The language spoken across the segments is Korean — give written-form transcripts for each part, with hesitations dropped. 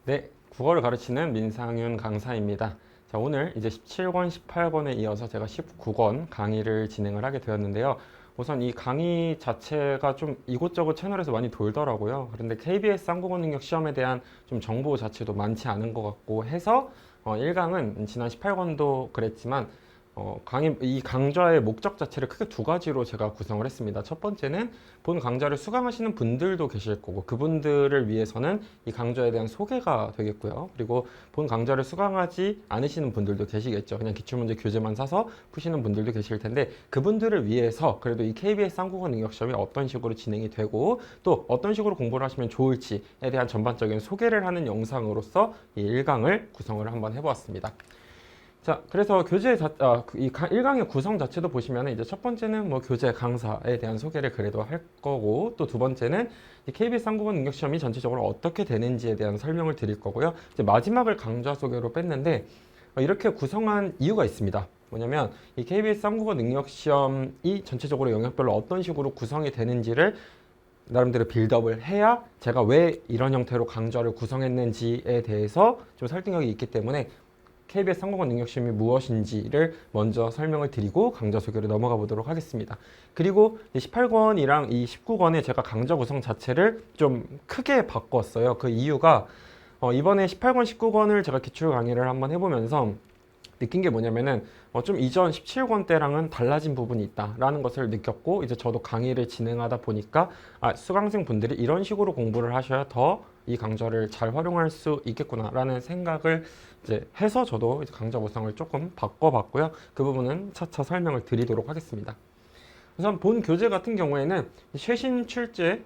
네, 국어를 가르치는 민상윤 강사입니다. 자, 오늘 이제 17권, 18권에 이어서 제가 19권 강의를 진행을 하게 되었는데요. 우선 이 강의 자체가 좀 이곳저곳 채널에서 많이 돌더라고요. 그런데 KBS 한국어 능력 시험에 대한 좀 정보 자체도 많지 않은 것 같고 해서 1강은 지난 18권도 그랬지만 이 강좌의 목적 자체를 크게 두 가지로 제가 구성을 했습니다. 첫 번째는 본 강좌를 수강하시는 분들도 계실 거고 그분들을 위해서는 이 강좌에 대한 소개가 되겠고요. 그리고 본 강좌를 수강하지 않으시는 분들도 계시겠죠. 그냥 기출문제 교재만 사서 푸시는 분들도 계실 텐데 그분들을 위해서 그래도 이 KBS 한국어 능력 시험이 어떤 식으로 진행이 되고 또 어떤 식으로 공부를 하시면 좋을지에 대한 전반적인 소개를 하는 영상으로서 이 1강을 구성을 한번 해보았습니다. 자, 그래서 이 1강의 구성 자체도 보시면 이제 첫 번째는 뭐 교재 강사에 대한 소개를 그래도 할 거고 또 두 번째는 이 KBS 한국어 능력 시험이 전체적으로 어떻게 되는지에 대한 설명을 드릴 거고요. 이제 마지막을 강좌 소개로 뺐는데 이렇게 구성한 이유가 있습니다. 뭐냐면 이 KBS 한국어 능력 시험이 전체적으로 영역별로 어떤 식으로 구성이 되는지를 나름대로 빌드업을 해야 제가 왜 이런 형태로 강좌를 구성했는지에 대해서 좀 설득력이 있기 때문에 KBS 한국어 능력 시험이 무엇인지를 먼저 설명을 드리고 강좌 소개로 넘어가 보도록 하겠습니다. 그리고 18권이랑 이 19권에 제가 강좌 구성 자체를 좀 크게 바꿨어요. 그 이유가 이번에 18권, 19권을 제가 기출 강의를 한번 해보면서 느낀 게 뭐냐면은 좀 이전 17권 때랑은 달라진 부분이 있다라는 것을 느꼈고 이제 저도 강의를 진행하다 보니까 수강생 분들이 이런 식으로 공부를 하셔야 더 이 강좌를 잘 활용할 수 있겠구나라는 생각을 이제 해서 저도 이제 강좌 구성을 조금 바꿔봤고요. 그 부분은 차차 설명을 드리도록 하겠습니다. 우선 본 교재 같은 경우에는 최신 출제,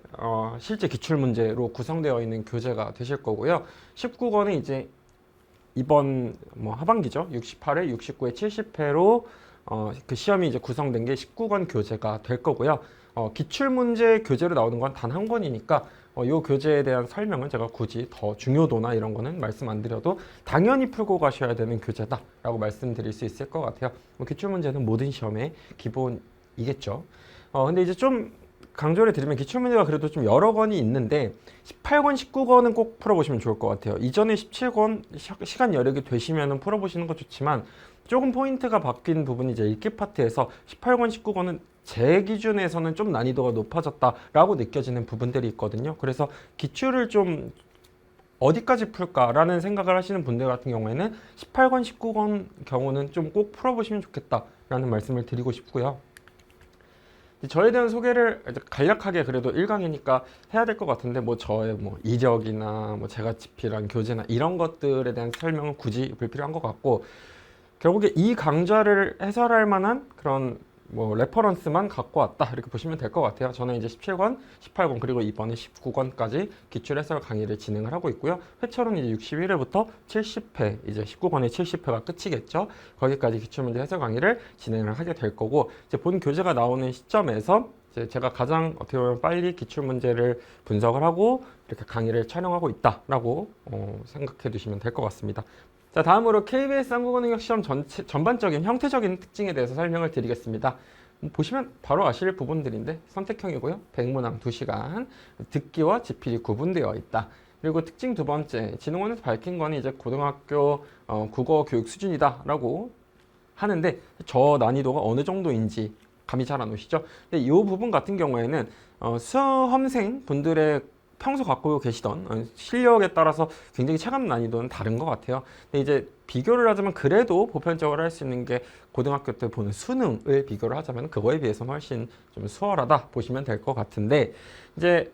실제 기출문제로 구성되어 있는 교재가 되실 거고요. 19권은 이제 이번 하반기죠. 68회, 69회, 70회로 그 시험이 이제 구성된 게 19권 교재가 될 거고요. 기출문제 교재로 나오는 건 단 한 권이니까 이 교재에 대한 설명은 제가 굳이 더 중요도나 이런 거는 말씀 안 드려도 당연히 풀고 가셔야 되는 교재다라고 말씀드릴 수 있을 것 같아요. 기출문제는 모든 시험의 기본이겠죠. 근데 이제 좀 강조를 드리면 기출문제가 그래도 좀 여러 권이 있는데 18권, 19권은 꼭 풀어보시면 좋을 것 같아요. 이전에 17권 시간 여력이 되시면 풀어보시는 거 좋지만 조금 포인트가 바뀐 부분이 이제 읽기 파트에서 18권, 19권은 제 기준에서는 좀 난이도가 높아졌다라고 느껴지는 부분들이 있거든요. 그래서 기출을 좀 어디까지 풀까라는 생각을 하시는 분들 같은 경우에는 18권, 19권 경우는 좀 꼭 풀어보시면 좋겠다라는 말씀을 드리고 싶고요. 저에 대한 소개를 간략하게 그래도 1강이니까 해야 될 것 같은데 저의 이력이나 제가 집필한 교재나 이런 것들에 대한 설명은 굳이 불필요한 것 같고 결국에 이 강좌를 해설할 만한 그런 레퍼런스만 갖고 왔다 이렇게 보시면 될 것 같아요. 저는 이제 17권, 18권 그리고 이번에 19권까지 기출 해설 강의를 진행을 하고 있고요. 회철은 이제 61회부터 70회, 이제 19권의 70회가 끝이겠죠. 거기까지 기출문제 해설 강의를 진행을 하게 될 거고 이제 본 교재가 나오는 시점에서 이제 제가 가장 어떻게 보면 빨리 기출문제를 분석을 하고 이렇게 강의를 촬영하고 있다라고 생각해 두시면 될 것 같습니다. 자, 다음으로 KBS 한국어 능력 시험 전반적인 형태적인 특징에 대해서 설명을 드리겠습니다. 보시면 바로 아실 부분들인데 선택형이고요. 백문항 2시간, 듣기와 지필이 구분되어 있다. 그리고 특징 두 번째, 진흥원에서 밝힌 거는 이제 고등학교 국어 교육 수준이다라고 하는데 저 난이도가 어느 정도인지 감이 잘 안 오시죠? 근데 이 부분 같은 경우에는 수험생 분들의 평소 갖고 계시던 실력에 따라서 굉장히 체감 난이도는 다른 것 같아요. 근데 이제 비교를 하자면 그래도 보편적으로 할 수 있는 게 고등학교 때 보는 수능을 비교를 하자면 그거에 비해서는 훨씬 좀 수월하다 보시면 될 것 같은데 이제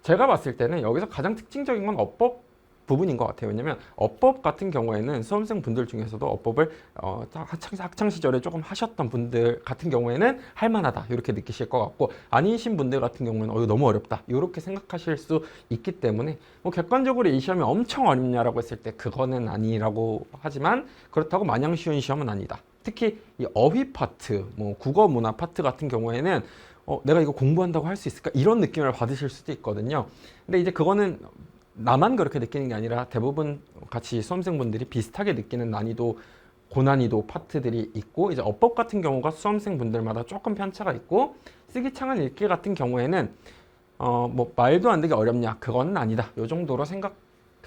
제가 봤을 때는 여기서 가장 특징적인 건 어법 부분인 것 같아요. 왜냐면 어법 같은 경우에는 수험생 분들 중에서도 어법을 학창 시절에 조금 하셨던 분들 같은 경우에는 할만하다 이렇게 느끼실 것 같고 아니신 분들 같은 경우에는 이거 너무 어렵다 이렇게 생각하실 수 있기 때문에 객관적으로 이 시험이 엄청 어렵냐라고 했을 때 그거는 아니라고 하지만 그렇다고 마냥 쉬운 시험은 아니다. 특히 이 어휘 파트, 국어 문화 파트 같은 경우에는 내가 이거 공부한다고 할 수 있을까? 이런 느낌을 받으실 수도 있거든요. 근데 이제 그거는 나만 그렇게 느끼는 게 아니라 대부분 같이 수험생분들이 비슷하게 느끼는 난이도, 고난이도 파트들이 있고 이제 어법 같은 경우가 수험생분들마다 조금 편차가 있고 쓰기 창은 읽기 같은 경우에는 말도 안 되게 어렵냐 그건 아니다 요 정도로 생각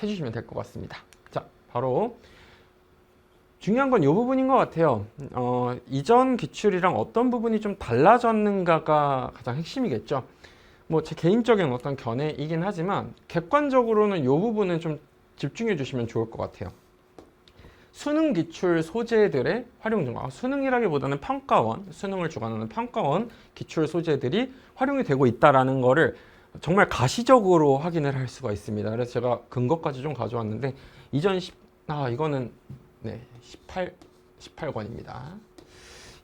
해주시면 될 것 같습니다. 자, 바로 중요한 건 이 부분인 것 같아요. 이전 기출이랑 어떤 부분이 좀 달라졌는가가 가장 핵심이겠죠. 뭐 제 개인적인 어떤 견해이긴 하지만 객관적으로는 이 부분은 좀 집중해 주시면 좋을 것 같아요. 수능 기출 소재들의 활용 증가, 수능이라기보다는 평가원, 수능을 주관하는 평가원 기출 소재들이 활용이 되고 있다라는 거를 정말 가시적으로 확인을 할 수가 있습니다. 그래서 제가 근거까지 좀 가져왔는데 이거는 18권입니다.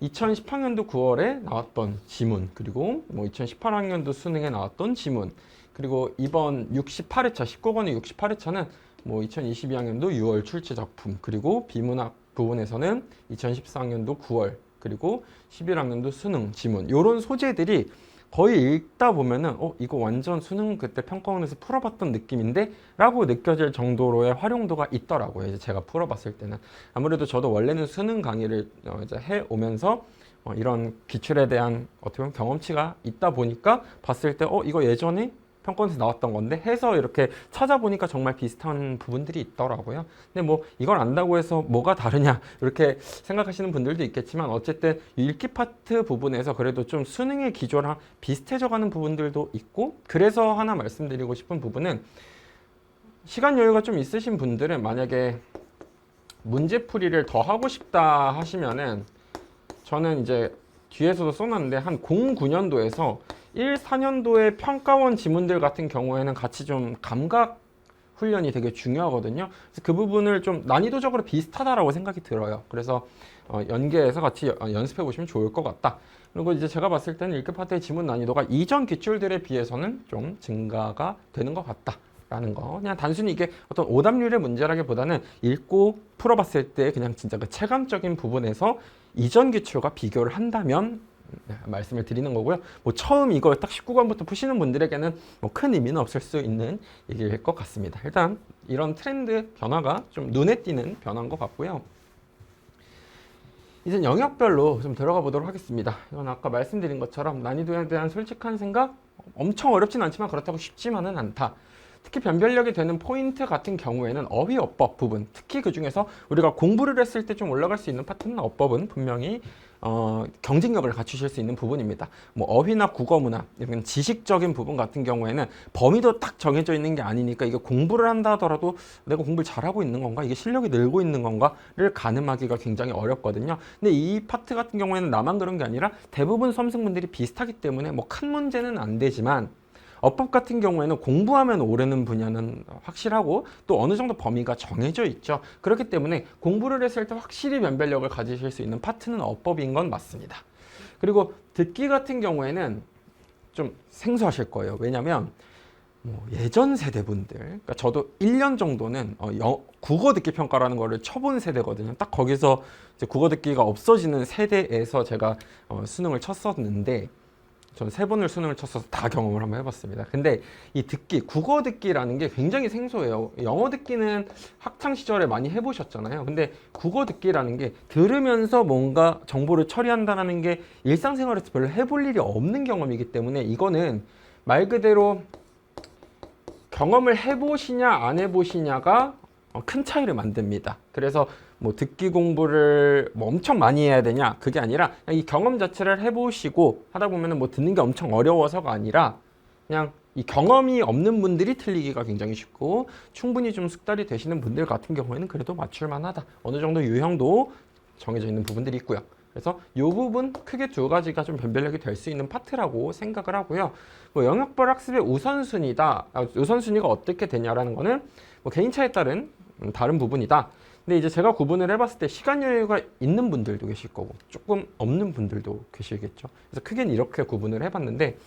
2010학년도 9월에 나왔던 지문, 그리고 뭐 2018학년도 수능에 나왔던 지문, 그리고 이번 68회차, 19권의 68회차는 뭐 2022학년도 6월 출제 작품, 그리고 비문학 부분에서는 2014학년도 9월, 그리고 11학년도 수능 지문, 요런 소재들이 거의 읽다 보면은 이거 완전 수능 그때 평가원에서 풀어봤던 느낌인데? 라고 느껴질 정도로의 활용도가 있더라고요. 이제 제가 풀어봤을 때는. 아무래도 저도 원래는 수능 강의를 이제 해오면서 이런 기출에 대한 어떻게 보면 경험치가 있다 보니까 봤을 때 이거 예전에 평가원에서 나왔던 건데 해서 이렇게 찾아보니까 정말 비슷한 부분들이 있더라고요. 근데 뭐 이걸 안다고 해서 뭐가 다르냐 이렇게 생각하시는 분들도 있겠지만 어쨌든 읽기 파트 부분에서 그래도 좀 수능의 기조랑 비슷해져 가는 부분들도 있고, 그래서 하나 말씀드리고 싶은 부분은 시간 여유가 좀 있으신 분들은 만약에 문제풀이를 더 하고 싶다 하시면은 저는 이제 뒤에서도 써놨는데 한 09년도에서 14년도의 평가원 지문들 같은 경우에는 같이 좀 감각 훈련이 되게 중요하거든요. 그래서 그 부분을 좀 난이도적으로 비슷하다라고 생각이 들어요. 그래서 연계해서 같이 연습해 보시면 좋을 것 같다. 그리고 이제 제가 봤을 때는 읽기 파트의 지문 난이도가 이전 기출들에 비해서는 좀 증가가 되는 것 같다. 라는 거. 그냥 단순히 이게 어떤 오답률의 문제라기보다는 읽고 풀어봤을 때 그냥 진짜 그 체감적인 부분에서 이전 기출과 비교를 한다면 말씀을 드리는 거고요. 뭐 처음 이거 딱 19권부터 푸시는 분들에게는 뭐 큰 의미는 없을 수 있는 얘기일 것 같습니다. 일단 이런 트렌드 변화가 좀 눈에 띄는 변화인 것 같고요. 이제 영역별로 좀 들어가 보도록 하겠습니다. 이건 아까 말씀드린 것처럼 난이도에 대한 솔직한 생각, 엄청 어렵진 않지만 그렇다고 쉽지만은 않다. 특히 변별력이 되는 포인트 같은 경우에는 어휘 어법 부분, 특히 그 중에서 우리가 공부를 했을 때 좀 올라갈 수 있는 파트는 어법은 분명히 경쟁력을 갖추실 수 있는 부분입니다. 뭐 어휘나 국어문화 이런 지식적인 부분 같은 경우에는 범위도 딱 정해져 있는 게 아니니까 이게 공부를 한다 하더라도 내가 공부를 잘하고 있는 건가, 이게 실력이 늘고 있는 건가를 가늠하기가 굉장히 어렵거든요. 근데 이 파트 같은 경우에는 나만 그런 게 아니라 대부분 수험생분들이 비슷하기 때문에 뭐 큰 문제는 안 되지만, 어법 같은 경우에는 공부하면 오르는 분야는 확실하고 또 어느 정도 범위가 정해져 있죠. 그렇기 때문에 공부를 했을 때 확실히 변별력을 가지실 수 있는 파트는 어법인 건 맞습니다. 그리고 듣기 같은 경우에는 좀 생소하실 거예요. 왜냐면 뭐 예전 세대분들, 그러니까 저도 1년 정도는 국어 듣기 평가라는 거를 쳐본 세대거든요. 딱 거기서 이제 국어 듣기가 없어지는 세대에서 제가 수능을 쳤었는데, 저는 3번을 수능을 쳤어서 다 경험을 한번 해봤습니다. 근데 이 듣기, 국어 듣기라는 게 굉장히 생소해요. 영어 듣기는 학창 시절에 많이 해보셨잖아요. 근데 국어 듣기라는 게 들으면서 뭔가 정보를 처리한다는 게 일상생활에서 별로 해볼 일이 없는 경험이기 때문에 이거는 말 그대로 경험을 해보시냐 안 해보시냐가 큰 차이를 만듭니다. 그래서 뭐 듣기 공부를 뭐 엄청 많이 해야 되냐, 그게 아니라 이 경험 자체를 해보시고 하다 보면은 뭐 듣는 게 엄청 어려워서가 아니라 그냥 이 경험이 없는 분들이 틀리기가 굉장히 쉽고 충분히 좀 숙달이 되시는 분들 같은 경우에는 그래도 맞출만 하다. 어느 정도 유형도 정해져 있는 부분들이 있고요. 그래서 이 부분 크게 2가지가 좀 변별력이 될 수 있는 파트라고 생각을 하고요. 뭐 영역별 학습의 우선순위다. 우선순위가 어떻게 되냐라는 거는 뭐 개인차에 따른 다른 부분이다. 근데 이제 제가 구분을 해봤을 때 시간 여유가 있는 분들도 계실 거고 조금 없는 분들도 계시겠죠. 그래서 크게는 이렇게 구분을 해봤는데,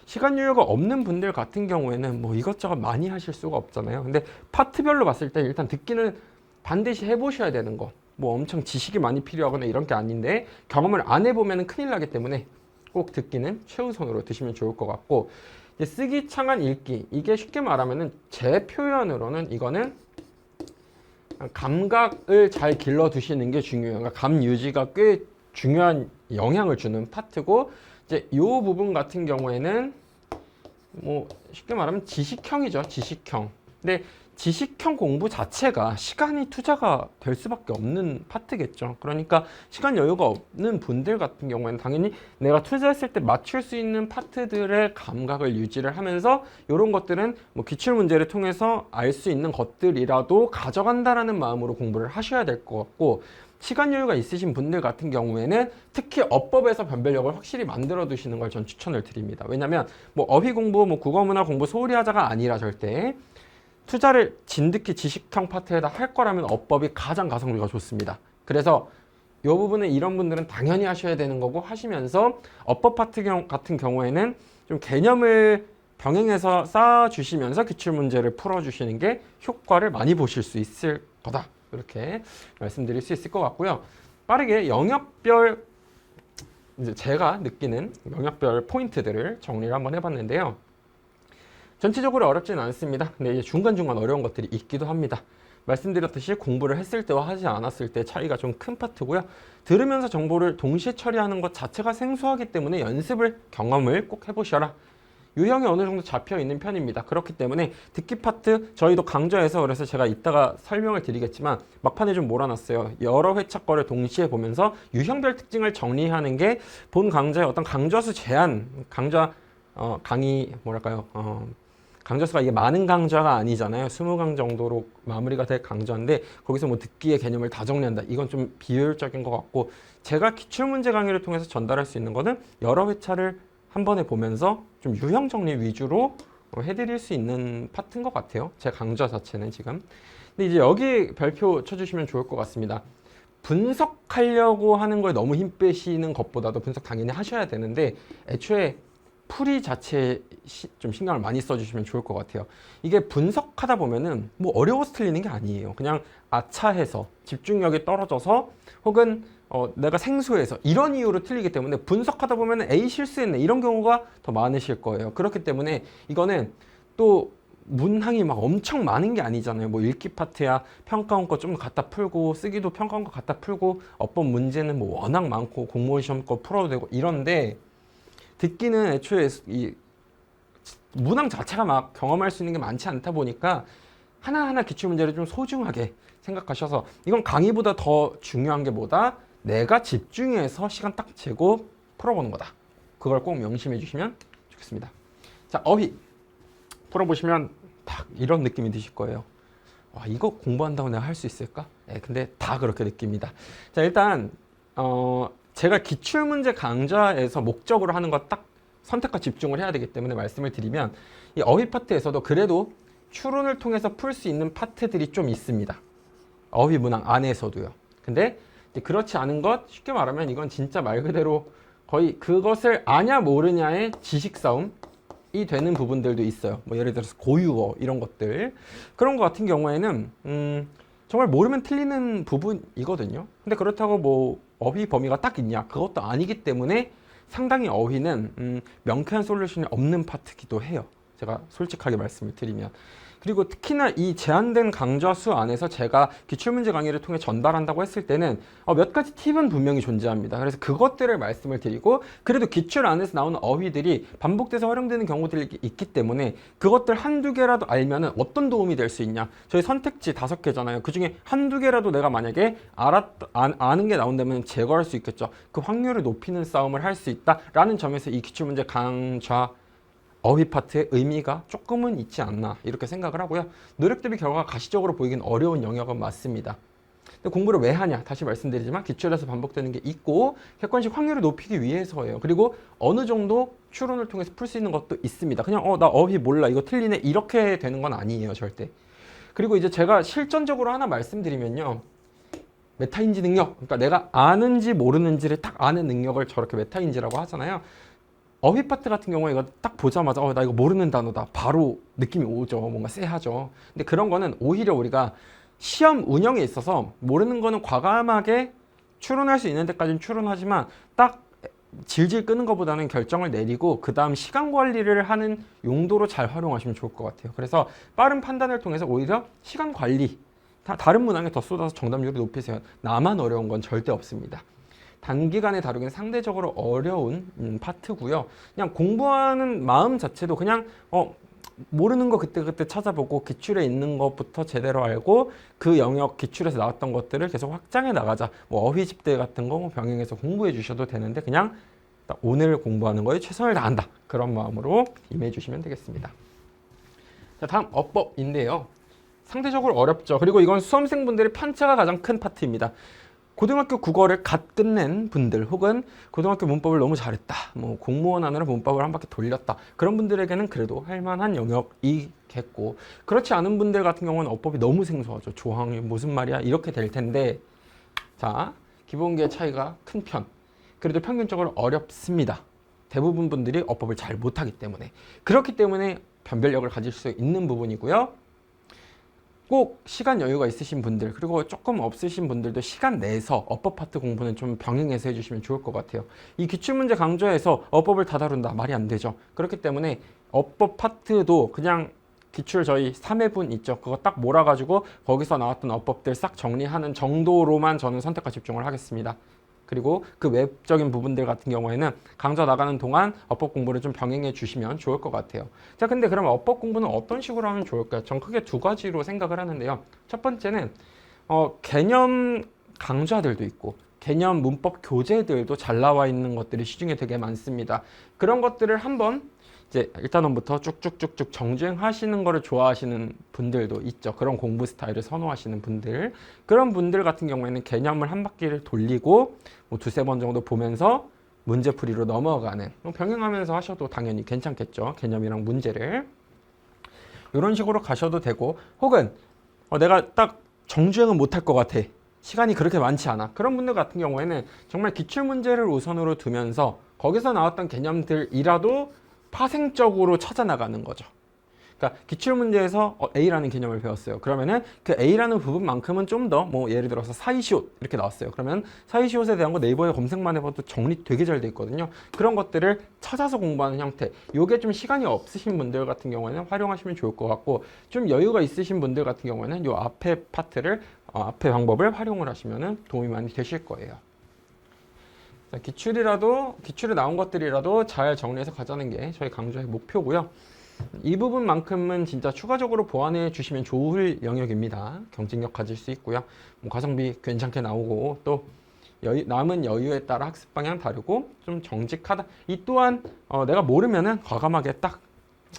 시간 여유가 없는 분들 같은 경우에는 뭐 이것저것 많이 하실 수가 없잖아요. 근데 파트별로 봤을 때 일단 듣기는 반드시 해보셔야 되는 거, 뭐 엄청 지식이 많이 필요하거나 이런 게 아닌데 경험을 안 해보면 큰일 나기 때문에 꼭 듣기는 최우선으로 드시면 좋을 것 같고, 이제 쓰기, 창한, 읽기, 이게 쉽게 말하면은 제 표현으로는 이거는 감각을 잘 길러 두시는 게 중요해요. 그러니까 감 유지가 꽤 중요한 영향을 주는 파트고, 이제 이 부분 같은 경우에는 뭐 쉽게 말하면 지식형이죠. 지식형. 근데 지식형 공부 자체가 시간이 투자가 될 수밖에 없는 파트겠죠. 그러니까 시간 여유가 없는 분들 같은 경우에는 당연히 내가 투자했을 때 맞출 수 있는 파트들의 감각을 유지를 하면서 이런 것들은 뭐 기출 문제를 통해서 알 수 있는 것들이라도 가져간다라는 마음으로 공부를 하셔야 될 것 같고, 시간 여유가 있으신 분들 같은 경우에는 특히 어법에서 변별력을 확실히 만들어 두시는 걸 전 추천을 드립니다. 왜냐면 뭐 어휘 공부, 뭐 국어문화 공부 소홀히 하자가 아니라 절대 투자를 진득히 지식형 파트에다 할 거라면 어법이 가장 가성비가 좋습니다. 그래서 이 부분은 이런 분들은 당연히 하셔야 되는 거고, 하시면서 어법 파트 같은 경우에는 좀 개념을 병행해서 쌓아주시면서 기출문제를 풀어주시는 게 효과를 많이 보실 수 있을 거다. 이렇게 말씀드릴 수 있을 것 같고요. 빠르게 영역별, 이제 제가 느끼는 영역별 포인트들을 정리를 한번 해봤는데요. 전체적으로 어렵지는 않습니다. 근데 이제 중간중간 어려운 것들이 있기도 합니다. 말씀드렸듯이 공부를 했을 때와 하지 않았을 때 차이가 좀 큰 파트고요. 들으면서 정보를 동시에 처리하는 것 자체가 생소하기 때문에 연습을, 경험을 꼭 해보셔라. 유형이 어느 정도 잡혀 있는 편입니다. 그렇기 때문에 듣기 파트 저희도 강좌에서, 그래서 제가 이따가 설명을 드리겠지만 막판에 좀 몰아놨어요. 여러 회차 거를 동시에 보면서 유형별 특징을 정리하는 게 본 강좌의 어떤 강좌수 제한, 강의 뭐랄까요, 강좌수가 이게 많은 강좌가 아니잖아요. 20강 정도로 마무리가 될 강좌인데 거기서 뭐 듣기의 개념을 다 정리한다, 이건 좀 비효율적인 것 같고, 제가 기출문제 강의를 통해서 전달할 수 있는 거는 여러 회차를 한 번에 보면서 좀 유형 정리 위주로 해드릴 수 있는 파트인 것 같아요. 제 강좌 자체는 지금. 근데 이제 여기 별표 쳐주시면 좋을 것 같습니다. 분석하려고 하는 거에 너무 힘 빼시는 것보다도 분석 당연히 하셔야 되는데, 애초에 풀이 자체에 좀 신경을 많이 써주시면 좋을 것 같아요. 이게 분석하다 보면은 뭐 어려워서 틀리는 게 아니에요. 그냥 아차해서 집중력이 떨어져서 혹은 내가 생소해서 이런 이유로 틀리기 때문에 분석하다 보면 에이 실수했네, 이런 경우가 더 많으실 거예요. 그렇기 때문에 이거는 또 문항이 막 엄청 많은 게 아니잖아요. 뭐 읽기 파트야 평가원 거 좀 갖다 풀고, 쓰기도 평가원 거 갖다 풀고, 어법 문제는 뭐 워낙 많고 공무원 시험 거 풀어도 되고 이런데, 듣기는 애초에 이 문항 자체가 막 경험할 수 있는 게 많지 않다 보니까 하나하나 기출문제를 좀 소중하게 생각하셔서, 이건 강의보다 더 중요한 게 뭐다? 내가 집중해서 시간 딱 재고 풀어보는 거다. 그걸 꼭 명심해 주시면 좋겠습니다. 자, 어휘 풀어보시면 딱 이런 느낌이 드실 거예요. 와, 이거 공부한다고 내가 할 수 있을까? 네, 근데 다 그렇게 느낍니다. 자, 일단 제가 기출문제 강좌에서 목적으로 하는 거 딱 선택과 집중을 해야 되기 때문에 말씀을 드리면, 이 어휘 파트에서도 그래도 추론을 통해서 풀 수 있는 파트들이 좀 있습니다. 어휘 문항 안에서도요. 근데 그렇지 않은 것, 쉽게 말하면 이건 진짜 말 그대로 거의 그것을 아냐 모르냐의 지식 싸움이 되는 부분들도 있어요. 뭐 예를 들어서 고유어 이런 것들, 그런 것 같은 경우에는 정말 모르면 틀리는 부분이거든요. 근데 그렇다고 뭐 어휘 범위가 딱 있냐? 그것도 아니기 때문에 상당히 어휘는 명쾌한 솔루션이 없는 파트기도 해요. 제가 솔직하게 말씀을 드리면. 그리고 특히나 이 제한된 강좌 수 안에서 제가 기출문제 강의를 통해 전달한다고 했을 때는 몇 가지 팁은 분명히 존재합니다. 그래서 그것들을 말씀을 드리고, 그래도 기출 안에서 나오는 어휘들이 반복돼서 활용되는 경우들이 있기 때문에 그것들 한두 개라도 알면은 어떤 도움이 될 수 있냐. 저희 선택지 5개잖아요. 그 중에 한두 개라도 내가 만약에 아는 게 나온다면 제거할 수 있겠죠. 그 확률을 높이는 싸움을 할 수 있다라는 점에서 이 기출문제 강좌 어휘 파트의 의미가 조금은 있지 않나, 이렇게 생각을 하고요. 노력 대비 결과가 가시적으로 보이긴 어려운 영역은 맞습니다. 근데 공부를 왜 하냐? 다시 말씀드리지만 기출에서 반복되는 게 있고 객관식 확률을 높이기 위해서예요. 그리고 어느 정도 추론을 통해서 풀 수 있는 것도 있습니다. 그냥 나 어휘 몰라, 이거 틀리네, 이렇게 되는 건 아니에요, 절대. 그리고 이제 제가 실전적으로 하나 말씀드리면요. 메타인지 능력, 그러니까 내가 아는지 모르는지를 딱 아는 능력을 저렇게 메타인지라고 하잖아요. 어휘 파트 같은 경우에 이거 딱 보자마자 나 이거 모르는 단어다, 바로 느낌이 오죠. 뭔가 쎄하죠. 근데 그런 거는 오히려 우리가 시험 운영에 있어서 모르는 거는 과감하게 추론할 수 있는 데까지는 추론하지만 딱 질질 끄는 것보다는 결정을 내리고 그 다음 시간 관리를 하는 용도로 잘 활용하시면 좋을 것 같아요. 그래서 빠른 판단을 통해서 오히려 시간 관리, 다른 문항에 더 쏟아서 정답률을 높이세요. 나만 어려운 건 절대 없습니다. 단기간에 다루기는 상대적으로 어려운 파트고요. 그냥 공부하는 마음 자체도 그냥 모르는 거 그때그때 찾아보고 기출에 있는 것부터 제대로 알고 그 영역 기출에서 나왔던 것들을 계속 확장해 나가자. 뭐 어휘집대 같은 거 병행해서 공부해 주셔도 되는데 그냥 오늘 공부하는 거에 최선을 다한다. 그런 마음으로 임해 주시면 되겠습니다. 자, 다음 어법인데요. 상대적으로 어렵죠. 그리고 이건 수험생분들의 편차가 가장 큰 파트입니다. 고등학교 국어를 갓 끝낸 분들 혹은 고등학교 문법을 너무 잘했다. 뭐 공무원 하느라 문법을 한 바퀴 돌렸다. 그런 분들에게는 그래도 할 만한 영역이겠고 그렇지 않은 분들 같은 경우는 어법이 너무 생소하죠. 조항이 무슨 말이야? 이렇게 될 텐데 자, 기본기의 차이가 큰 편. 그래도 평균적으로 어렵습니다. 대부분 분들이 어법을 잘 못하기 때문에 그렇기 때문에 변별력을 가질 수 있는 부분이고요. 꼭 시간 여유가 있으신 분들 그리고 조금 없으신 분들도 시간 내서 어법 파트 공부는 좀 병행해서 해주시면 좋을 것 같아요. 이 기출문제 강좌에서 어법을 다 다룬다 말이 안 되죠. 그렇기 때문에 어법 파트도 그냥 기출 저희 3회분 있죠. 그거 딱 몰아가지고 거기서 나왔던 어법들 싹 정리하는 정도로만 저는 선택과 집중을 하겠습니다. 그리고 그 외적인 부분들 같은 경우에는 강좌 나가는 동안 어법 공부를 좀 병행해 주시면 좋을 것 같아요. 자, 근데 그럼 어법 공부는 어떤 식으로 하면 좋을까요? 전 크게 두 가지로 생각을 하는데요. 첫 번째는 개념 강좌들도 있고 개념 문법 교재들도 잘 나와 있는 것들이 시중에 되게 많습니다. 그런 것들을 한번 이제 1단원부터 쭉쭉쭉쭉 정주행하시는 거를 좋아하시는 분들도 있죠. 그런 공부 스타일을 선호하시는 분들. 그런 분들 같은 경우에는 개념을 한 바퀴를 돌리고 뭐 두세 번 정도 보면서 문제풀이로 넘어가는 병행하면서 하셔도 당연히 괜찮겠죠. 개념이랑 문제를. 이런 식으로 가셔도 되고 혹은 내가 딱 정주행은 못할 것 같아. 시간이 그렇게 많지 않아. 그런 분들 같은 경우에는 정말 기출문제를 우선으로 두면서 거기서 나왔던 개념들이라도 파생적으로 찾아나가는 거죠. 그러니까 기출문제에서 A라는 개념을 배웠어요. 그러면은 그 A라는 부분만큼은 좀 더 뭐 예를 들어서 사이시옷 이렇게 나왔어요. 그러면 사이시옷에 대한 거 네이버에 검색만 해봐도 정리 되게 잘 돼 있거든요. 그런 것들을 찾아서 공부하는 형태. 요게 좀 시간이 없으신 분들 같은 경우에는 활용하시면 좋을 것 같고 좀 여유가 있으신 분들 같은 경우에는 요 앞에 파트를 앞에 방법을 활용을 하시면은 도움이 많이 되실 거예요. 기출에 나온 것들이라도 잘 정리해서 가자는 게 저희 강좌의 목표고요. 이 부분만큼은 진짜 추가적으로 보완해 주시면 좋을 영역입니다. 경쟁력 가질 수 있고요. 뭐 가성비 괜찮게 나오고 또 남은 여유에 따라 학습 방향 다르고 좀 정직하다. 이 또한 내가 모르면은 과감하게 딱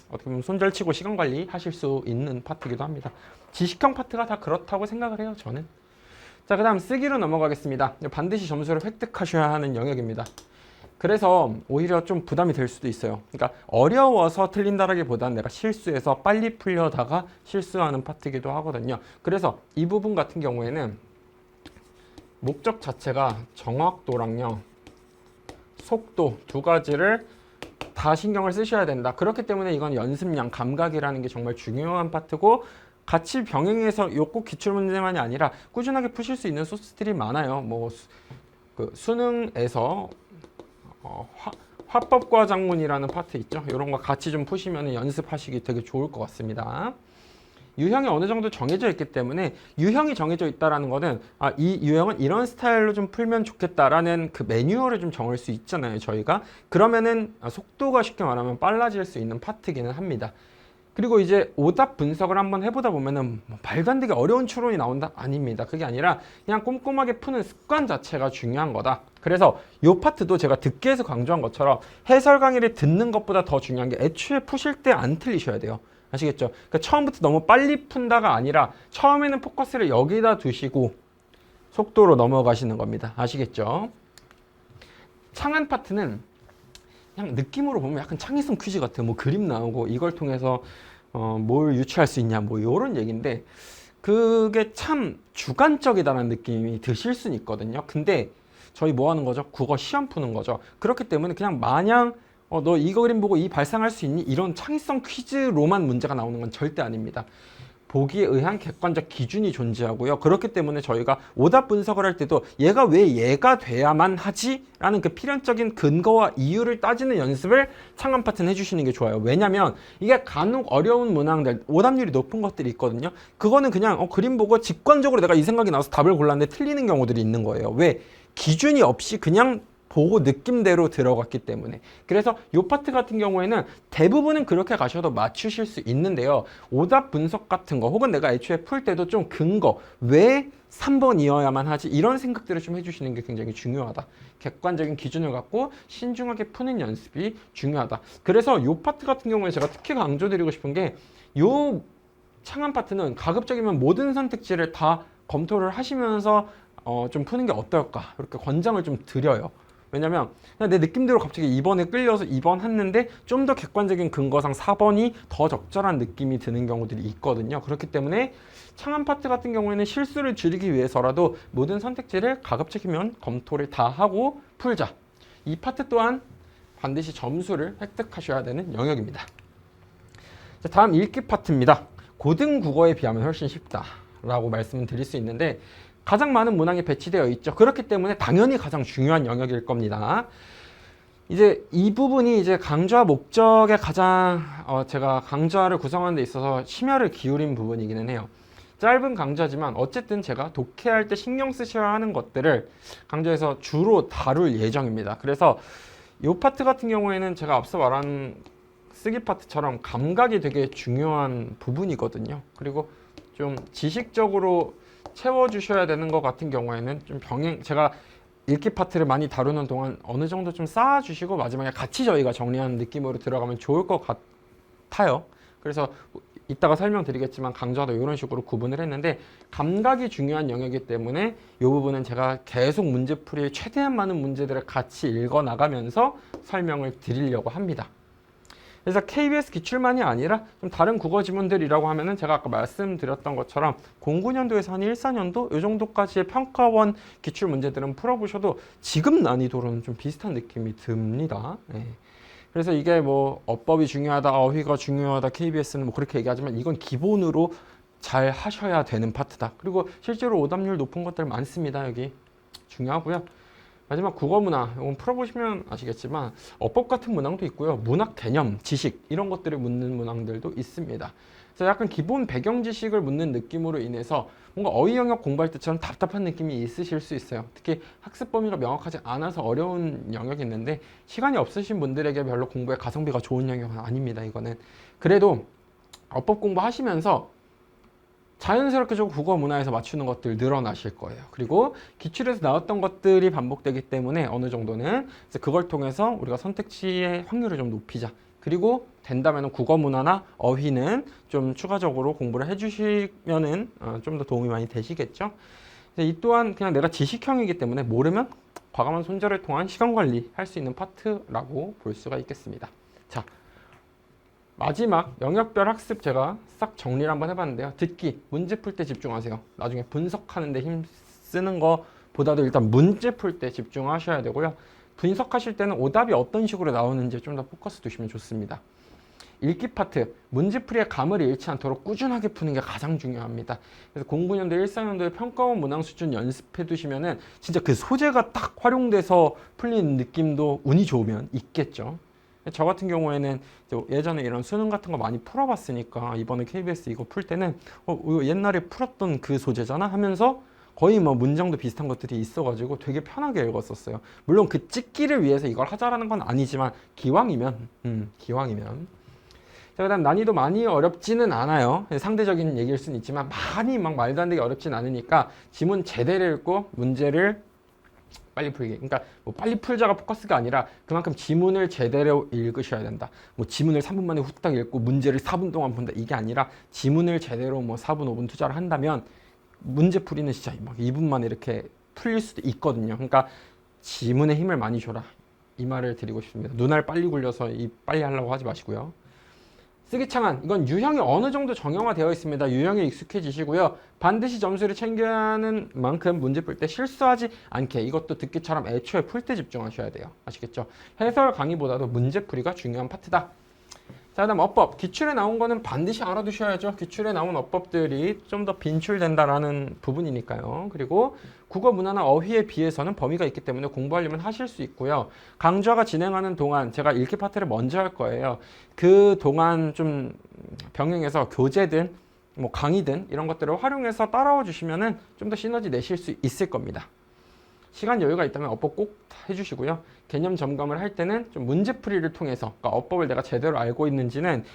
어떻게 보면 손절치고 시간 관리 하실 수 있는 파트이기도 합니다. 지식형 파트가 다 그렇다고 생각을 해요, 저는. 자, 그 다음 쓰기로 넘어가겠습니다. 반드시 점수를 획득하셔야 하는 영역입니다. 그래서 오히려 좀 부담이 될 수도 있어요. 그러니까 어려워서 틀린다라기보다는 내가 실수해서 빨리 풀려다가 실수하는 파트이기도 하거든요. 그래서 이 부분 같은 경우에는 목적 자체가 정확도랑요, 속도 두 가지를 다 신경을 쓰셔야 된다. 그렇기 때문에 이건 연습량, 감각이라는 게 정말 중요한 파트고 같이 병행해서 꼭 기출문제만이 아니라 꾸준하게 푸실 수 있는 소스들이 많아요. 뭐 수능에서 화법과 장문이라는 파트 있죠. 이런 거 같이 좀 푸시면 연습하시기 되게 좋을 것 같습니다. 유형이 어느 정도 정해져 있기 때문에 유형이 정해져 있다라는 거는 이 유형은 이런 스타일로 좀 풀면 좋겠다라는 그 매뉴얼을 좀 정할 수 있잖아요, 저희가. 그러면은 속도가 쉽게 말하면 빨라질 수 있는 파트기는 합니다. 그리고 이제 오답 분석을 한번 해보다 보면은 말도 안 되게 어려운 추론이 나온다? 아닙니다. 그게 아니라 그냥 꼼꼼하게 푸는 습관 자체가 중요한 거다. 그래서 이 파트도 제가 듣기 위해서 강조한 것처럼 해설 강의를 듣는 것보다 더 중요한 게 애초에 푸실 때 안 틀리셔야 돼요. 아시겠죠? 그러니까 처음부터 너무 빨리 푼다가 아니라 처음에는 포커스를 여기다 두시고 속도로 넘어가시는 겁니다. 아시겠죠? 창한 파트는 그냥 느낌으로 보면 약간 창의성 퀴즈 같아요. 뭐 그림 나오고 이걸 통해서 뭘 유추할 수 있냐 뭐 이런 얘기인데 그게 참 주관적이다라는 느낌이 드실 수는 있거든요. 근데 저희 뭐 하는 거죠? 국어 시험 푸는 거죠. 그렇기 때문에 그냥 마냥 너 이거 그림 보고 이 발상할 수 있니? 이런 창의성 퀴즈로만 문제가 나오는 건 절대 아닙니다. 보기에 의한 객관적 기준이 존재하고요. 그렇기 때문에 저희가 오답 분석을 할 때도 얘가 왜 얘가 돼야만 하지? 라는 그 필연적인 근거와 이유를 따지는 연습을 창한 파트는 해주시는 게 좋아요. 왜냐면 이게 간혹 어려운 문항들, 오답률이 높은 것들이 있거든요. 그거는 그냥 그림 보고 직관적으로 내가 이 생각이 나서 답을 골랐는데 틀리는 경우들이 있는 거예요. 왜? 기준이 없이 그냥 보고 느낌대로 들어갔기 때문에. 그래서 이 파트 같은 경우에는 대부분은 그렇게 가셔도 맞추실 수 있는데요. 오답 분석 같은 거 혹은 내가 애초에 풀 때도 좀 근거, 왜 3번이어야만 하지? 이런 생각들을 좀 해주시는 게 굉장히 중요하다. 객관적인 기준을 갖고 신중하게 푸는 연습이 중요하다. 그래서 이 파트 같은 경우에 제가 특히 강조드리고 싶은 게 이 창한 파트는 가급적이면 모든 선택지를 다 검토를 하시면서 좀 푸는 게 어떨까? 이렇게 권장을 좀 드려요. 왜냐면 그냥 내 느낌대로 갑자기 2번에 끌려서 2번 했는데 좀 더 객관적인 근거상 4번이 더 적절한 느낌이 드는 경우들이 있거든요. 그렇기 때문에 창한 파트 같은 경우에는 실수를 줄이기 위해서라도 모든 선택지를 가급적이면 검토를 다 하고 풀자. 이 파트 또한 반드시 점수를 획득하셔야 되는 영역입니다. 자, 다음 읽기 파트입니다. 고등 국어에 비하면 훨씬 쉽다라고 말씀을 드릴 수 있는데 가장 많은 문항이 배치되어 있죠. 그렇기 때문에 당연히 가장 중요한 영역일 겁니다. 이제 이 부분이 이제 강좌 목적에 가장 제가 강좌를 구성하는 데 있어서 심혈을 기울인 부분이기는 해요. 짧은 강좌지만 어쨌든 제가 독해할 때 신경 쓰셔야 하는 것들을 강좌에서 주로 다룰 예정입니다. 그래서 이 파트 같은 경우에는 제가 앞서 말한 쓰기 파트처럼 감각이 되게 중요한 부분이거든요. 그리고 좀 지식적으로 채워주셔야 되는 것 같은 경우에는 좀 제가 읽기 파트를 많이 다루는 동안 어느 정도 좀 쌓아주시고 마지막에 같이 저희가 정리하는 느낌으로 들어가면 좋을 것 같아요. 그래서 이따가 설명드리겠지만 강좌도 이런 식으로 구분을 했는데 감각이 중요한 영역이기 때문에 이 부분은 제가 계속 문제풀이에 최대한 많은 문제들을 같이 읽어 나가면서 설명을 드리려고 합니다. 그래서 KBS 기출만이 아니라 좀 다른 국어 지문들이라고 하면은 제가 아까 말씀드렸던 것처럼 09년도에서 한 14년도 이 정도까지의 평가원 기출 문제들은 풀어보셔도 지금 난이도로는 좀 비슷한 느낌이 듭니다. 네. 그래서 이게 뭐 어법이 중요하다, 어휘가 중요하다, KBS는 뭐 그렇게 얘기하지만 이건 기본으로 잘 하셔야 되는 파트다. 그리고 실제로 오답률 높은 것들 많습니다. 여기 중요하고요. 마지막 국어 문항, 이건 풀어보시면 아시겠지만 어법 같은 문항도 있고요. 문학 개념, 지식 이런 것들을 묻는 문항들도 있습니다. 그래서 약간 기본 배경 지식을 묻는 느낌으로 인해서 뭔가 어휘 영역 공부할 때처럼 답답한 느낌이 있으실 수 있어요. 특히 학습 범위가 명확하지 않아서 어려운 영역이 있는데 시간이 없으신 분들에게 별로 공부에 가성비가 좋은 영역은 아닙니다. 이거는. 그래도 어법 공부하시면서 자연스럽게 좀 국어 문화에서 맞추는 것들 늘어나실 거예요. 그리고 기출에서 나왔던 것들이 반복되기 때문에 어느 정도는 그걸 통해서 우리가 선택지의 확률을 좀 높이자. 그리고 된다면 국어 문화나 어휘는 좀 추가적으로 공부를 해주시면은 좀 더 도움이 많이 되시겠죠. 이 또한 그냥 내가 지식형이기 때문에 모르면 과감한 손절을 통한 시간 관리 할 수 있는 파트라고 볼 수가 있겠습니다. 자. 마지막 영역별 학습 제가 싹 정리를 한번 해봤는데요. 듣기, 문제 풀 때 집중하세요. 나중에 분석하는 데 힘 쓰는 것보다도 일단 문제 풀 때 집중하셔야 되고요. 분석하실 때는 오답이 어떤 식으로 나오는지 좀 더 포커스 두시면 좋습니다. 읽기 파트, 문제풀이의 감을 잃지 않도록 꾸준하게 푸는 게 가장 중요합니다. 그래서 09년도, 14년도에 평가원 문항 수준 연습해 두시면은 진짜 그 소재가 딱 활용돼서 풀리는 느낌도 운이 좋으면 있겠죠. 저 같은 경우에는 예전에 이런 수능 같은 거 많이 풀어봤으니까 이번에 KBS 이거 풀 때는 옛날에 풀었던 그 소재잖아 하면서 거의 뭐 문장도 비슷한 것들이 있어가지고 되게 편하게 읽었었어요. 물론 그 찍기를 위해서 이걸 하자라는 건 아니지만 기왕이면 자, 그다음 난이도 많이 어렵지는 않아요. 상대적인 얘기일 수는 있지만 많이 막 말도 안 되게 어렵진 않으니까 지문 제대로 읽고 문제를 빨리 풀기. 그러니까 뭐 빨리 풀자가 포커스가 아니라 그만큼 지문을 제대로 읽으셔야 된다. 뭐 지문을 3분 만에 후딱 읽고 문제를 4분 동안 본다. 이게 아니라 지문을 제대로 뭐 4분, 5분 투자를 한다면 문제 풀이는 진짜 막 2분 만에 이렇게 풀릴 수도 있거든요. 그러니까 지문에 힘을 많이 줘라. 이 말을 드리고 싶습니다. 눈알 빨리 굴려서 빨리 하려고 하지 마시고요. 쓰기 창안, 이건 유형이 어느 정도 정형화되어 있습니다. 유형에 익숙해지시고요. 반드시 점수를 챙겨야 하는 만큼 문제 풀 때 실수하지 않게 이것도 듣기처럼 애초에 풀 때 집중하셔야 돼요. 아시겠죠? 해설 강의보다도 문제풀이가 중요한 파트다. 자, 그다음 어법. 기출에 나온 거는 반드시 알아두셔야죠. 기출에 나온 어법들이 좀 더 빈출된다라는 부분이니까요. 그리고 국어 문화나 어휘에 비해서는 범위가 있기 때문에 공부하려면 하실 수 있고요. 강좌가 진행하는 동안 제가 읽기 파트를 먼저 할 거예요. 그 동안 좀 병행해서 교재든 뭐 강의든 이런 것들을 활용해서 따라와 주시면은 좀 더 시너지 내실 수 있을 겁니다. 시간 여유가 있다면 어법 꼭 해주시고요. 개념 점검을 할 때는 좀 문제풀이를 통해서, 그러니까 어법을 내가 제대로 알고 있는지는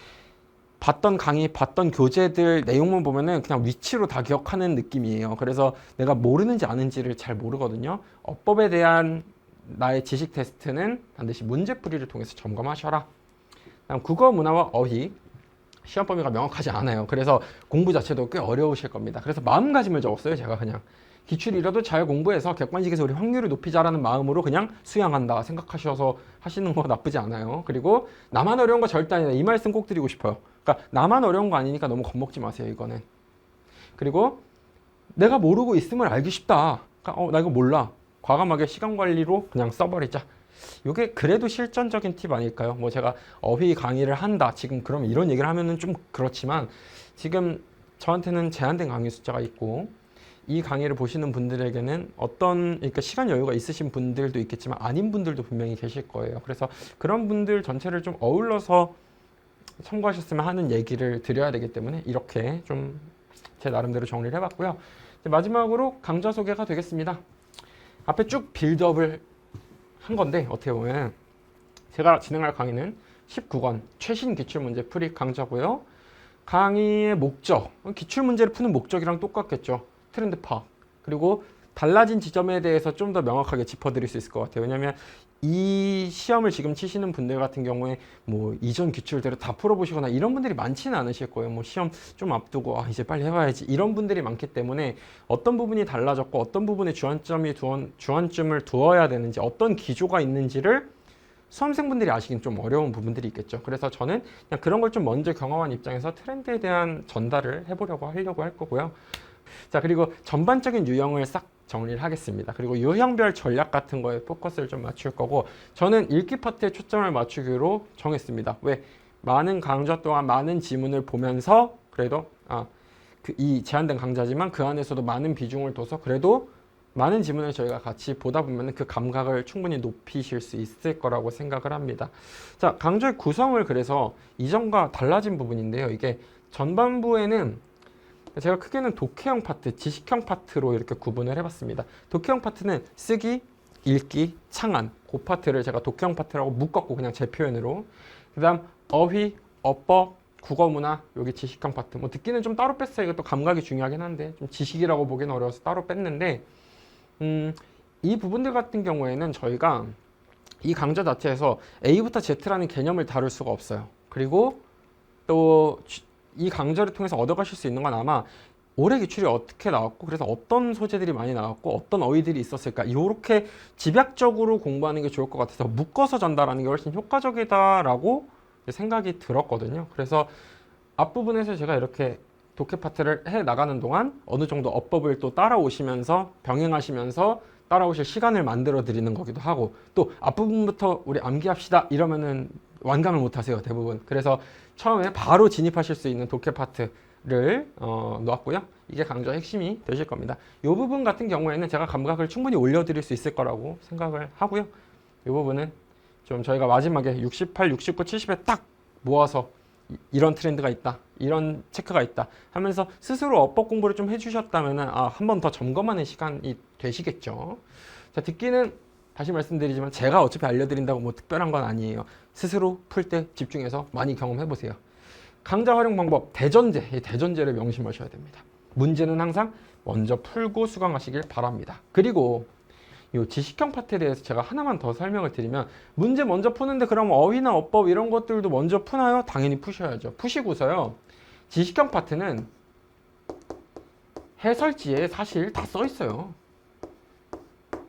봤던 강의, 봤던 교재들 내용만 보면은 그냥 위치로 다 기억하는 느낌이에요. 그래서 내가 모르는지 아는지를 잘 모르거든요. 어법에 대한 나의 지식 테스트는 반드시 문제풀이를 통해서 점검하셔라. 다음 국어, 문화와 어휘. 시험 범위가 명확하지 않아요. 그래서 공부 자체도 꽤 어려우실 겁니다. 그래서 마음가짐을 적었어요. 제가 그냥 기출이라도 잘 공부해서 객관식에서 우리 확률을 높이자라는 마음으로 그냥 수양한다 생각하셔서 하시는 거 나쁘지 않아요. 그리고 나만 어려운 거 절대 아니다. 이 말씀 꼭 드리고 싶어요. 그러니까 나만 어려운 거 아니니까 너무 겁먹지 마세요. 이거는. 그리고 내가 모르고 있음을 알기 쉽다. 그러니까 나 이거 몰라. 과감하게 시간 관리로 그냥 써버리자. 이게 그래도 실전적인 팁 아닐까요? 뭐 제가 어휘 강의를 한다. 지금 그럼 이런 얘기를 하면은 좀 그렇지만 지금 저한테는 제한된 강의 숫자가 있고 이 강의를 보시는 분들에게는 그러니까 시간 여유가 있으신 분들도 있겠지만 아닌 분들도 분명히 계실 거예요. 그래서 그런 분들 전체를 좀 어울러서 참고하셨으면 하는 얘기를 드려야 되기 때문에 이렇게 좀 제 나름대로 정리를 해봤고요. 마지막으로 강좌 소개가 되겠습니다. 앞에 쭉 빌드업을 한 건데 어떻게 보면 제가 진행할 강의는 19권 최신 기출문제 풀이 강좌고요. 강의의 목적, 기출문제를 푸는 목적이랑 똑같겠죠. 트렌드 파악. 그리고 달라진 지점에 대해서 좀 더 명확하게 짚어드릴 수 있을 것 같아요. 왜냐하면 이 시험을 지금 치시는 분들 같은 경우에 뭐 이전 기출대로 다 풀어보시거나 이런 분들이 많지는 않으실 거예요. 뭐 시험 좀 앞두고 이제 빨리 해봐야지 이런 분들이 많기 때문에 어떤 부분이 달라졌고 어떤 부분에 주안점을 두어야 되는지 어떤 기조가 있는지를 수험생분들이 아시긴 좀 어려운 부분들이 있겠죠. 그래서 저는 그냥 그런 걸 좀 먼저 경험한 입장에서 트렌드에 대한 전달을 하려고 할 거고요. 자, 그리고 전반적인 유형을 싹 정리를 하겠습니다. 그리고 유형별 전략 같은 거에 포커스를 좀 맞출 거고 저는 읽기 파트에 초점을 맞추기로 정했습니다. 왜? 많은 강좌 동안 많은 지문을 보면서 그래도 이 제한된 강좌지만 그 안에서도 많은 비중을 둬서 그래도 많은 지문을 저희가 같이 보다 보면 그 감각을 충분히 높이실 수 있을 거라고 생각을 합니다. 자, 강좌의 구성을 그래서 이전과 달라진 부분인데요. 이게 전반부에는 제가 크게는 독해형 파트, 지식형 파트로 이렇게 구분을 해봤습니다. 독해형 파트는 쓰기, 읽기, 창안 그 파트를 제가 독해형 파트라고 묶었고 그냥 제 표현으로 그 다음 어휘, 어법, 국어문화 여기 지식형 파트 뭐 듣기는 좀 따로 뺐어요. 이것도 감각이 중요하긴 한데 좀 지식이라고 보기는 어려워서 따로 뺐는데 이 부분들 같은 경우에는 저희가 이 강좌 자체에서 A부터 Z라는 개념을 다룰 수가 없어요. 그리고 또 이 강좌를 통해서 얻어가실 수 있는 건 아마 올해 기출이 어떻게 나왔고 그래서 어떤 소재들이 많이 나왔고 어떤 어휘들이 있었을까 이렇게 집약적으로 공부하는 게 좋을 것 같아서 묶어서 전달하는 게 훨씬 효과적이다라고 생각이 들었거든요. 그래서 앞부분에서 제가 이렇게 독해 파트를 해 나가는 동안 어느 정도 어법을 또 따라오시면서 병행하시면서 따라오실 시간을 만들어 드리는 거기도 하고 또 앞부분부터 우리 암기합시다 이러면은 완강을 못 하세요 대부분. 그래서 처음에 바로 진입하실 수 있는 독해 파트를 놓았고요. 이게 강좌의 핵심이 되실 겁니다. 이 부분 같은 경우에는 제가 감각을 충분히 올려드릴 수 있을 거라고 생각을 하고요. 이 부분은 좀 저희가 마지막에 68, 69, 70에 딱 모아서 이런 트렌드가 있다, 이런 체크가 있다 하면서 스스로 어법 공부를 좀 해주셨다면 한 번 더 점검하는 시간이 되시겠죠. 자, 듣기는 다시 말씀드리지만 제가 어차피 알려드린다고 뭐 특별한 건 아니에요. 스스로 풀 때 집중해서 많이 경험해 보세요. 강좌 활용 방법 대전제, 이 대전제를 명심하셔야 됩니다. 문제는 항상 먼저 풀고 수강하시길 바랍니다. 그리고 이 지식형 파트에 대해서 제가 하나만 더 설명을 드리면 문제 먼저 푸는데 그럼 어휘나 어법 이런 것들도 먼저 푸나요? 당연히 푸셔야죠. 푸시고서요. 지식형 파트는 해설지에 사실 다 써 있어요.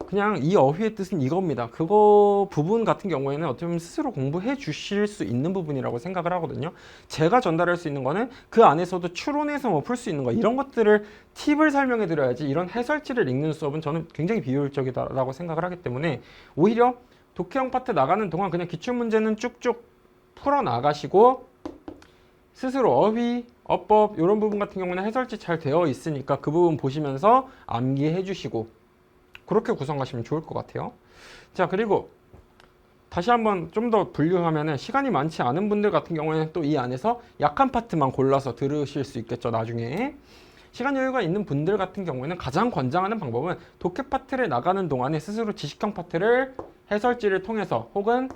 그냥 이 어휘의 뜻은 이겁니다. 그거 부분 같은 경우에는 어떻게 보면 스스로 공부해 주실 수 있는 부분이라고 생각을 하거든요. 제가 전달할 수 있는 거는 그 안에서도 추론해서 뭐 풀 수 있는 거 이런 것들을 팁을 설명해 드려야지 이런 해설지를 읽는 수업은 저는 굉장히 비효율적이다라고 생각을 하기 때문에 오히려 독해형 파트 나가는 동안 그냥 기출문제는 쭉쭉 풀어 나가시고 스스로 어휘, 어법 이런 부분 같은 경우는 해설지 잘 되어 있으니까 그 부분 보시면서 암기해 주시고 그렇게 구성하시면 좋을 것 같아요. 자, 그리고 다시 한번 좀 더 분류하면은 시간이 많지 않은 분들 같은 경우에는 또 이 안에서 약한 파트만 골라서 들으실 수 있겠죠, 나중에. 시간 여유가 있는 분들 같은 경우에는 가장 권장하는 방법은 독해 파트를 나가는 동안에 스스로 지식형 파트를 해설지를 통해서 혹은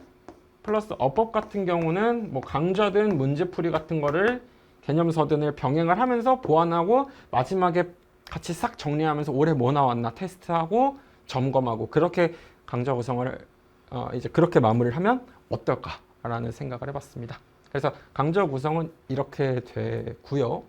플러스 어법 같은 경우는 뭐 강좌든 문제풀이 같은 거를 개념서든을 병행을 하면서 보완하고 마지막에 같이 싹 정리하면서 올해 뭐 나왔나 테스트하고 점검하고 그렇게 강좌 구성을 이제 그렇게 마무리를 하면 어떨까라는 생각을 해봤습니다. 그래서 강좌 구성은 이렇게 되고요.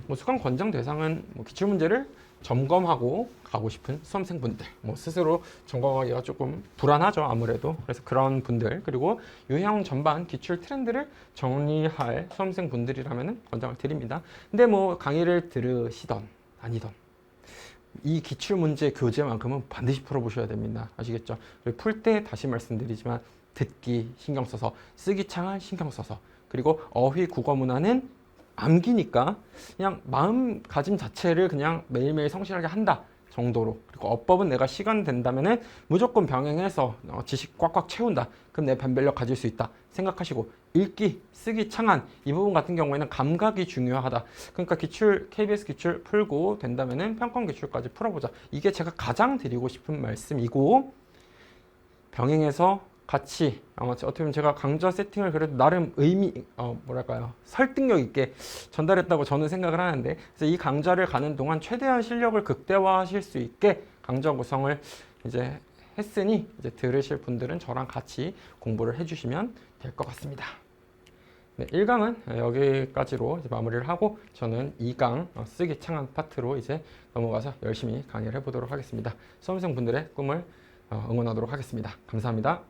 뭐 수강 권장 대상은 뭐 기출문제를 점검하고 가고 싶은 수험생분들, 뭐 스스로 점검하기가 조금 불안하죠 아무래도. 그래서 그런 분들, 그리고 유형 전반 기출 트렌드를 정리할 수험생분들이라면 권장을 드립니다. 근데 뭐 강의를 들으시던 아니던 이 기출문제 교재만큼은 반드시 풀어보셔야 됩니다. 아시겠죠? 풀 때 다시 말씀드리지만 듣기 신경 써서, 쓰기 창을 신경 써서, 그리고 어휘 국어 문화는 암기니까 그냥 마음가짐 자체를 그냥 매일매일 성실하게 한다 정도로. 그리고 어법은 내가 시간 된다면은 무조건 병행해서 지식 꽉꽉 채운다. 그럼 내 변별력 가질 수 있다 생각하시고, 읽기, 쓰기, 창안 이 부분 같은 경우에는 감각이 중요하다. 그러니까 기출, KBS 기출 풀고 된다면은 평가원 기출까지 풀어보자. 이게 제가 가장 드리고 싶은 말씀이고, 병행해서 같이 어떻게 보면 제가 강좌 세팅을 그래도 나름 뭐랄까요, 설득력 있게 전달했다고 저는 생각을 하는데, 그래서 이 강좌를 가는 동안 최대한 실력을 극대화하실 수 있게 강좌 구성을 이제 했으니, 이제 들으실 분들은 저랑 같이 공부를 해주시면 될 것 같습니다. 네, 1강은 여기까지로 이제 마무리를 하고 저는 2강 쓰기 창안 파트로 이제 넘어가서 열심히 강의를 해보도록 하겠습니다. 수험생분들의 꿈을 응원하도록 하겠습니다. 감사합니다.